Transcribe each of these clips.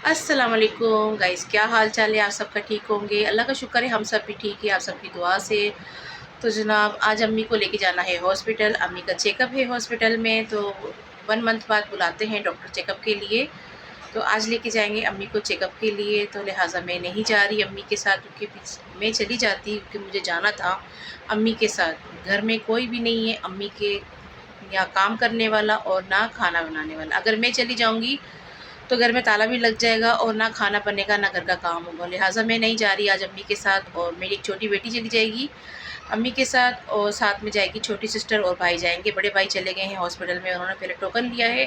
अस्सलाम वालेकुम गाइस, क्या हाल चाल है? आप सबका ठीक होंगे। अल्लाह का शुक्र है हम सब भी ठीक है, आप सबकी दुआ से। तो जनाब आज अम्मी को लेके जाना है हॉस्पिटल। अम्मी का चेकअप है हॉस्पिटल में, तो 1 मंथ बाद बुलाते हैं डॉक्टर चेकअप के लिए। तो आज लेके जाएंगे अम्मी को चेकअप के लिए, तो लिहाजा मैं नहीं जा रही अम्मी के साथ, क्योंकि मैं चली जाती क्योंकि मुझे जाना था अम्मी के साथ। घर में कोई भी नहीं है अम्मी के या काम करने वाला और ना खाना बनाने वाला। अगर मैं चली जाऊँगी तो घर में ताला भी लग जाएगा और ना खाना बनेगा ना घर का काम होगा। लिहाजा मैं नहीं जा रही आज अम्मी के साथ, और मेरी एक छोटी बेटी चली जाएगी अम्मी के साथ, और साथ में जाएगी छोटी सिस्टर और भाई जाएंगे। बड़े भाई चले गए हैं हॉस्पिटल में, उन्होंने पहले टोकन लिया है।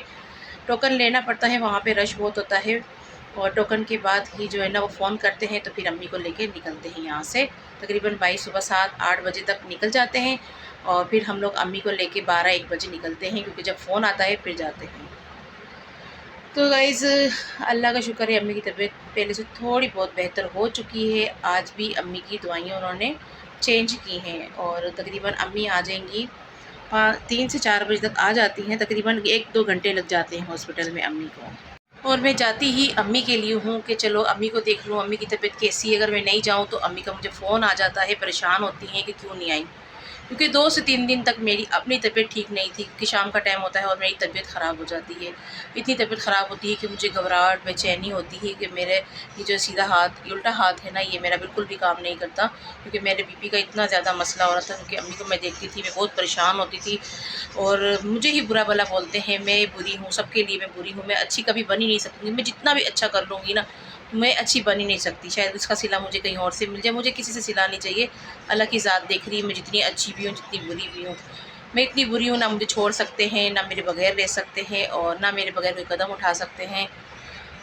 टोकन लेना पड़ता है, वहाँ पे रश बहुत होता है, और टोकन के बाद ही जो है ना वो फ़ोन करते हैं, तो फिर अम्मी को लेके निकलते हैं यहाँ से। तकरीबन भाई सुबह 7-8 बजे तक निकल जाते हैं, और फिर हम लोग अम्मी को लेके 12-1 बजे निकलते हैं, क्योंकि जब फ़ोन आता है फिर जाते हैं। तो गाइज़ अल्लाह का शुक्र है, अम्मी की तबीयत पहले से थोड़ी बहुत बेहतर हो चुकी है। आज भी अम्मी की दवाइयाँ उन्होंने चेंज की हैं, और तकरीबन अम्मी आ जाएंगी 3 से 4 बजे तक आ जाती हैं। तकरीबन 1-2 घंटे लग जाते हैं हॉस्पिटल में अम्मी को। और मैं जाती ही अम्मी के लिए हूँ कि चलो अम्मी को देख लूँ, अम्मी की तबीयत कैसी है। अगर मैं नहीं जाऊँ तो अम्मी का मुझे फ़ोन आ जाता है, परेशान होती हैं कि क्यों नहीं आई। क्योंकि 2 से 3 दिन तक मेरी अपनी तबीयत ठीक नहीं थी, क्योंकि शाम का टाइम होता है और मेरी तबीयत ख़राब हो जाती है। इतनी तबीयत ख़राब होती है कि मुझे घबराहट, बेचैनी होती है कि मेरे ये जो सीधा हाथ, ये उल्टा हाथ है ना, ये मेरा बिल्कुल भी काम नहीं करता, क्योंकि मेरे बीपी का इतना ज़्यादा मसला हो रहा था। क्योंकि अम्मी को मैं देखती थी, मैं बहुत परेशान होती थी, और मुझे ही बुरा भला बोलते हैं, मैं बुरी हूँ, सबके लिए मैं बुरी हूँ, मैं अच्छी कभी बन ही नहीं सकती। मैं जितना भी अच्छा कर लूँगी ना, मैं अच्छी बन ही नहीं सकती। शायद इसका सिला मुझे कहीं और से मिल जाए, मुझे किसी से सिला नहीं चाहिए। अल्लाह की ज़ात देख रही है, मैं जितनी अच्छी भी हूँ, जितनी बुरी भी हूँ। मैं इतनी बुरी हूँ, ना मुझे छोड़ सकते हैं, ना मेरे बगैर रह सकते हैं, और ना मेरे बगैर कोई कदम उठा सकते हैं।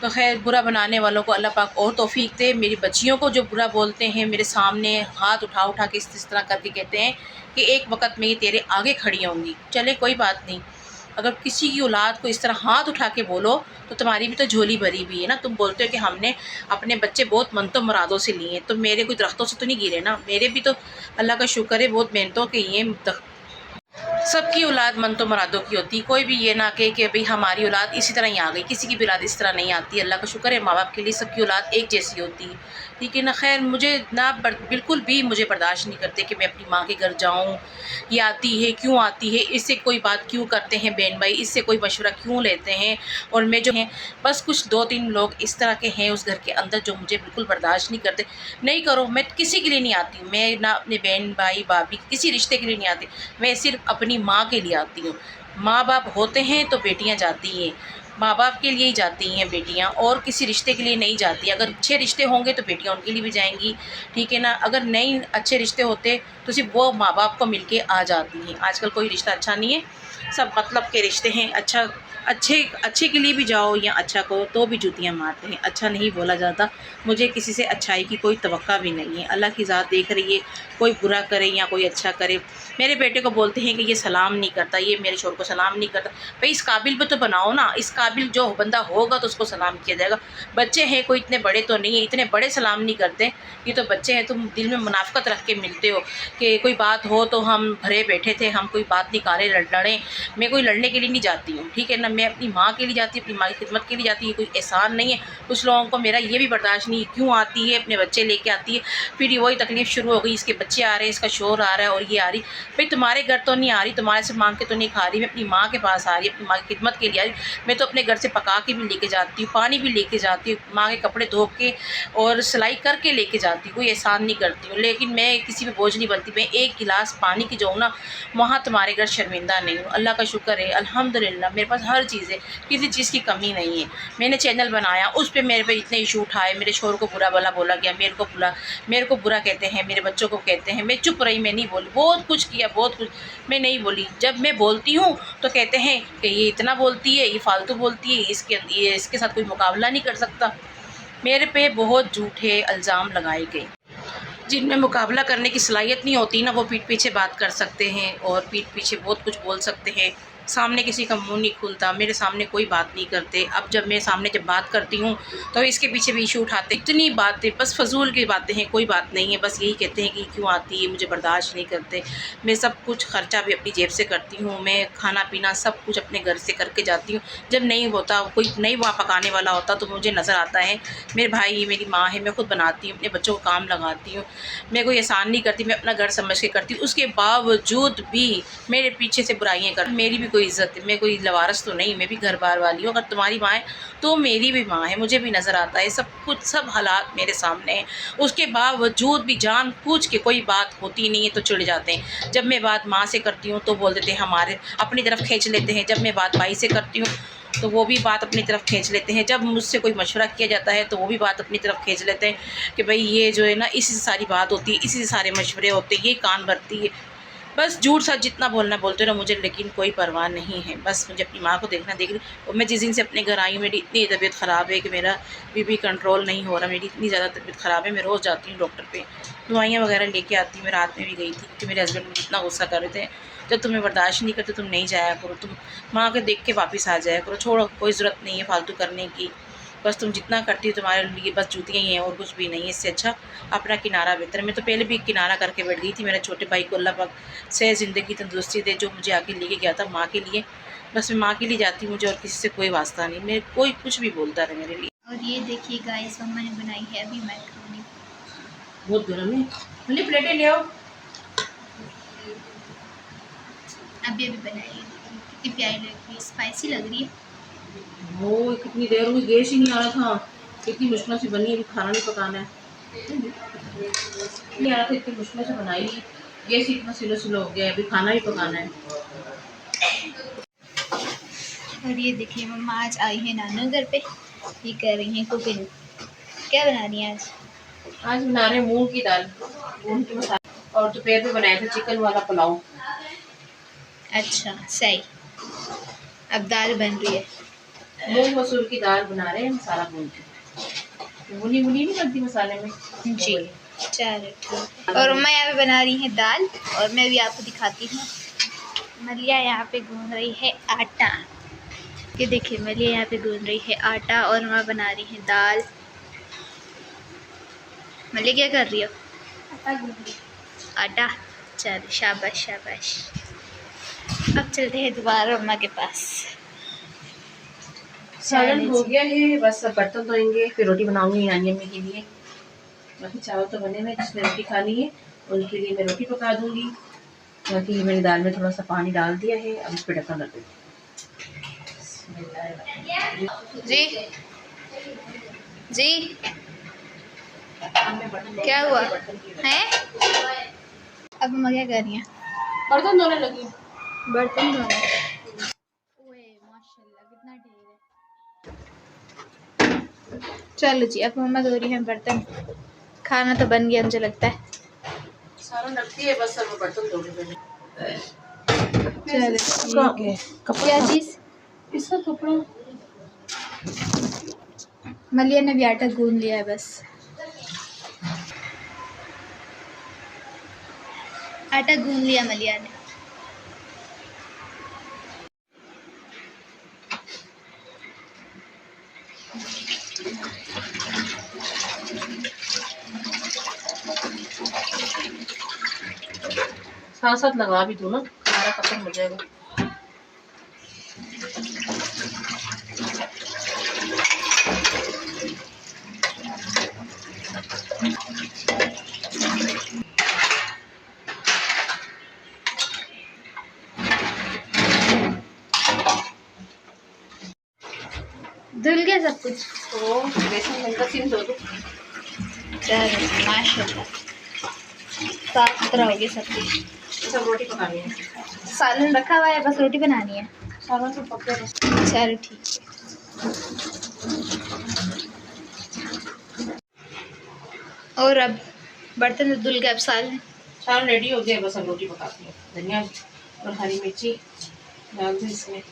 तो खैर, बुरा बनाने वालों को अल्लाह पाक और तौफ़ीक दे। मेरी बच्चियों को जो बुरा बोलते हैं, मेरे सामने हाथ उठा उठा के इस तरह करके कहते हैं कि एक वक़्त में ये तेरे आगे खड़ी होंगी। चले कोई बात नहीं, अगर किसी की औलाद को इस तरह हाथ उठा के बोलो तो तुम्हारी भी तो झोली भरी हुई है ना। तुम बोलते हो कि हमने अपने बच्चे बहुत मनतों मुरादों से लिए हैं, तो मेरे कोई दरख्तों से तो नहीं गिरे ना, मेरे भी तो अल्लाह का शुक्र है बहुत मेहनतों के ही हैं। सबकी औलाद मनतो मुरादों की होती। कोई भी ये ना कहे कि भाई हमारी औलाद इसी तरह ही आ गई, किसी की भी औलाद इस तरह नहीं आती। अल्लाह का शुक्र है, माँ बाप के लिए सबकी औलाद एक जैसी होती है, ठीक है ना। खैर, मुझे ना बिल्कुल भी मुझे बर्दाश्त नहीं करते कि मैं अपनी माँ के घर जाऊँ। ये आती है, क्यों आती है, इससे कोई बात क्यों करते हैं बहन भाई, इससे कोई मशवरा क्यों लेते हैं। और मैं जो है बस कुछ 2-3 लोग इस तरह के हैं उस घर के अंदर जो मुझे बिल्कुल बर्दाश्त नहीं करते। नहीं करो, मैं किसी के लिए नहीं आती हूँ, मैं ना अपने बहन भाई भाभी किसी रिश्ते के लिए नहीं आती, मैं सिर्फ अपनी माँ के लिए आती हूँ। माँ बाप होते हैं तो बेटियाँ जाती हैं, माँ बाप के लिए ही जाती हैं बेटियाँ, और किसी रिश्ते के लिए नहीं जाती। अगर अच्छे रिश्ते होंगे तो बेटियाँ उनके लिए भी जाएंगी, ठीक है ना। अगर नहीं अच्छे रिश्ते होते तो सिर्फ वो माँ बाप को मिल के आ जाती हैं। आजकल कोई रिश्ता अच्छा नहीं है, सब मतलब के रिश्ते हैं। अच्छे अच्छे के लिए भी जाओ या अच्छा करो तो भी जूतियाँ मारते हैं, अच्छा नहीं बोला जाता। मुझे किसी से अच्छाई की कोई तवक्का भी नहीं है। अल्लाह की ज़ात देख रही है, कोई बुरा करे या कोई अच्छा करे। मेरे बेटे को बोलते हैं कि ये सलाम नहीं करता, ये मेरे शोहर को सलाम नहीं करता। भाई इस काबिल भी तो बनाओ ना, इस काबिल जो बंदा होगा तो उसको सलाम किया जाएगा। बच्चे हैं, कोई इतने बड़े तो नहीं है, इतने बड़े सलाम नहीं करते, ये तो बच्चे हैं। तुम दिल में मुनाफ़िकत रख के मिलते हो कि कोई बात हो तो हम भरे बैठे थे, हम कोई बात निकालें लड़ें। मैं कोई लड़ने के लिए नहीं जाती हूँ, ठीक है ना। मैं अपनी माँ के लिए जाती हूँ, अपनी माँ की खिदमत के लिए जाती है, कोई एहसान नहीं है। कुछ लोगों को मेरा ये भी बर्दाश्त नहीं है, क्यों आती है अपने बच्चे लेके आती है, फिर वही तकलीफ़ शुरू हो गई, इसके बच्चे आ रहे हैं, इसका शोर आ रहा है और ये आ रही। भाई तुम्हारे घर तो नहीं आ रही, तुम्हारे से मांग के तो नहीं खा रही, मैं अपनी माँ के पास आ रही, अपनी माँ की खिदमत के लिए आ रही। मैं तो अपने घर से पका के भी लेके जाती हूँ, पानी भी लेके जाती हूँ, माँ के कपड़े धो के और सिलाई करके लेके जाती हूँ, कोई एहसान नहीं करती हूँ। लेकिन मैं किसी पे बोझ नहीं बनती। मैं एक गिलास पानी की जाऊँ ना, वहाँ तुम्हारे घर शर्मिंदा नहीं हूँ। अल्लाह का शुक्र है, अल्हम्दुलिल्लाह मेरे पास हर चीज़ है, किसी चीज़ की कमी नहीं है। मैंने चैनल बनाया, उस पर मेरे पे इतने इशू उठाए, मेरे शोहर को बुरा भला बोला गया, मेरे को बुरा कहते हैं, मेरे बच्चों को कहते हैं। मैं चुप रही, मैं नहीं बोली। बहुत कुछ किया, बहुत कुछ, मैं नहीं बोली। जब मैं बोलती हूँ तो कहते हैं कि ये इतना बोलती है, ये फालतू बोलती है, इसके साथ कोई मुकाबला नहीं कर सकता। मेरे पे बहुत झूठे इल्ज़ाम लगाए गए। जिनमें मुकाबला करने की सलाहियत नहीं होती ना, वो पीठ पीछे बात कर सकते हैं और पीठ पीछे बहुत कुछ बोल सकते हैं। सामने किसी का मुंह नहीं खुलता, मेरे सामने कोई बात नहीं करते। अब जब मैं सामने जब बात करती हूँ तो इसके पीछे भी इशू उठाते। इतनी बातें, बस फजूल की बातें हैं, कोई बात नहीं है। बस यही कहते हैं कि क्यों आती है, मुझे बर्दाश्त नहीं करते। मैं सब कुछ खर्चा भी अपनी जेब से करती हूँ, मैं खाना पीना सब कुछ अपने घर से करके जाती हूँ। जब नहीं होता, कोई नहीं वहाँ पकाने वाला होता तो मुझे नज़र आता है मेरे भाई, मेरी माँ है, मैं खुद बनाती हूँ, अपने बच्चों को काम लगाती हूँ। मैं कोई एहसान नहीं करती, मैं अपना घर समझ के करती हूँ। उसके बावजूद भी मेरे पीछे से बुराइयाँ कर। मेरी भी कोई इज्जत है, मैं कोई लवारस तो नहीं, मैं भी घर बार वाली हूँ। अगर तुम्हारी माँ है तो मेरी भी माँ है, मुझे भी नज़र आता है सब कुछ, सब हालात मेरे सामने हैं। उसके बावजूद भी जानबूझ के कोई बात होती नहीं है तो चिढ़ जाते हैं। जब मैं बात माँ से करती हूँ तो बोल देते हैं, हमारे अपनी तरफ खींच लेते हैं। जब मैं बात भाई से करती हूँ तो वो भी बात अपनी तरफ खींच लेते हैं। जब मुझसे कोई मशवरा किया जाता है तो वो भी बात अपनी तरफ खींच लेते हैं कि भाई ये जो है ना, इसी से सारी बात होती है, इसी से सारे मशवरे होते हैं, ये कान भरती है। बस झूठ सच जितना बोलना बोलते रहो मुझे, लेकिन कोई परवाह नहीं है। बस मुझे अपनी माँ को देखना देख रही। और मैं जिस दिन से अपने घर आई हूँ, मेरी इतनी तबीयत ख़राब है कि मेरा बीपी कंट्रोल नहीं हो रहा। मेरी इतनी ज़्यादा तबीयत ख़राब है, मैं रोज़ जाती हूँ डॉक्टर पे, दवाइयाँ वगैरह लेके आती हूँ। मैं रात में भी गई थी क्योंकि मेरे हस्बैंड मुझे इतना गुस्सा कर रहे थे, जब तुम्हें बर्दाश्त नहीं करते तुम नहीं जाया करो, तुम माँ के देख के वापस आ जाया करो, छोड़ो, कोई ज़रूरत नहीं है फालतू करने की। बस तुम जितना करती हो तुम्हारे लिए बस जूतियाँ ही हैं और कुछ भी नहीं है। इससे अच्छा अपना किनारा बेहतर है। मैं तो पहले भी किनारा करके बैठ गई थी। मेरे छोटे भाई को अल्लाह पाक से ज़िंदगी तंदुरुस्ती दे, जो मुझे आके लेके गया था माँ के लिए। बस मैं माँ के लिए जाती हूँ, मुझे और किसी से कोई वास्ता नहीं। मेरे कोई कुछ भी बोलता रहे मेरे लिए। और ये देखिए गाइस, मम्मा ने बनाई है अभी मैक्रोनी। बहुत गर्म है, ले प्लेटें ले आओ। अभी बनाई है, कितनी प्यारी लग रही है, स्पाइसी लग रही है। वो कितनी देर हुई, गैस ही नहीं आ रहा था, कितनी मुश्किल से बनी, अभी खाना नहीं पकाना है। नहीं आ रहा था, इतनी मुश्किल से बनाई, गैस ही इतना स्लो स्लो हो गया है, अभी खाना ही पकाना है। और ये देखिए मम्मा आज आई है नानू घर पे, ये कर रही हैं कुकिंग। क्या बना रही हैं आज? आज बना रहे हैं मूंग की दाल, मूंग की मसाला, और दोपहर में बनाया था चिकन वाला पुलाव। अच्छा सही, अब दाल बन रही है। मूंग मसूर की दाल बना रहे हैं मसाला भून के, भुनी भुनी नहीं लगती मसाले में जी चलो ठीक। और मम्मा यहाँ पे बना रही है दाल, और मैं भी आपको दिखाती हूँ। मलिया यहाँ पे गूंद रही है आटा। ये देखिए मलिया यहाँ पे गूंद रही है आटा और मम्मा बना रही है दाल। मलिया क्या कर रही हो? आटा गूंद रही। आटा, चल शाबाश शाबाश। अब चलते हैं दोबारा मम्मा के पास। सालन हो गया है, बस अब बर्तन धोएंगे, फिर रोटी बनाऊंगी नानी अम्मी के लिए। बाकी चावल तो बने हुए, जिसने रोटी खानी है उनके लिए मैं रोटी पका दूंगी। बाकी मैंने दाल में थोड़ा सा पानी डाल दिया है, अब इस पर ढक्कन रख दूँगी। जी जी क्या हुआ है? अब मम्मा क्या कर रही हैं? बर्तन धोने लगी। बर्तन धोने। ओए माशाल्लाह कितना ढेर है। चलो जी, अब मम्मा धो रही हैं बर्तन। खाना तो बन गया मुझे लगता है। सालन रखती है, बस अब बर्तन धोने पड़े। चलो ठीक है। क्या चीज़? इसका कपड़ा। मलिया ने भी आटा गूंद लिया है बस। आटा गूंद लिया मलिया ने। साथ साथ लगा भी दो ना, हमारा खत्म हो जाएगा। धुल गया सब कुछ। तो बेसन हल्का सी धो दो। चलो माशाल्लाह साफ सुथरा हो गया सब कुछ। सब रोटी पकानी है, सालन रखा हुआ है, बस रोटी बनानी है। सालन सब पक गया बस। चलो ठीक है। और अब बर्तन तो धुल गए, अब सालन रेडी हो गया, बस अब रोटी पकाती हूँ। धनिया और हरी मिर्ची डाल दो इसमें।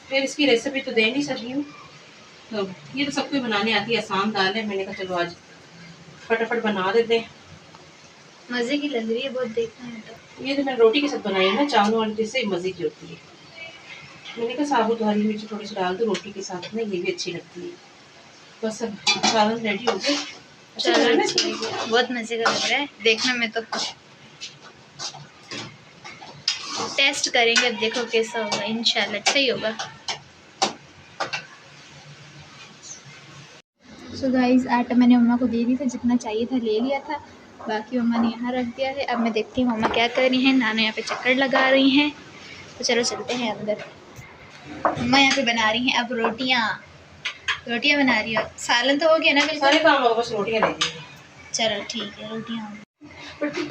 फिर इसकी रेसिपी तो दे नहीं सकती हूँ, तो ये तो सबको बनाने आती है, आसान दाल है। मैंने कहा चलो आज फटाफट बना देते हैं। मज़े की लग रही है बहुत देखने में तो। ये तो मैंने रोटी के साथ बनाई है ना, चावल वाली, जिससे मज़े की होती है। मैंने कहा साबुत हरी मिर्च थोड़ी सी डाल दो रोटी के साथ ना, ये भी अच्छी लगती है। बस अब सालन रेडी हो गए। चलो ठीक है, बहुत मज़े का लग रहा है देखने में तो। टेस्ट करेंगे, देखो कैसा होगा, इंशाल्लाह अच्छा ही होगा। सो गाइस, आटा मैंने मम्मा को दे दी था, जितना चाहिए था ले लिया था, बाकी मम्मा ने यहाँ रख दिया है। अब मैं देखती हूँ मम्मा क्या कर रही हैं। नाना यहाँ पे चक्कर लगा रही हैं, तो चलो चलते हैं अंदर। मम्मा यहाँ पे बना रही हैं अब रोटियाँ बना रही है। सालन तो हो गया ना बिल्कुल? सारे काम होगा, बस रोटियाँ ले लीजिए। चलो ठीक है, रोटियाँ हो गई।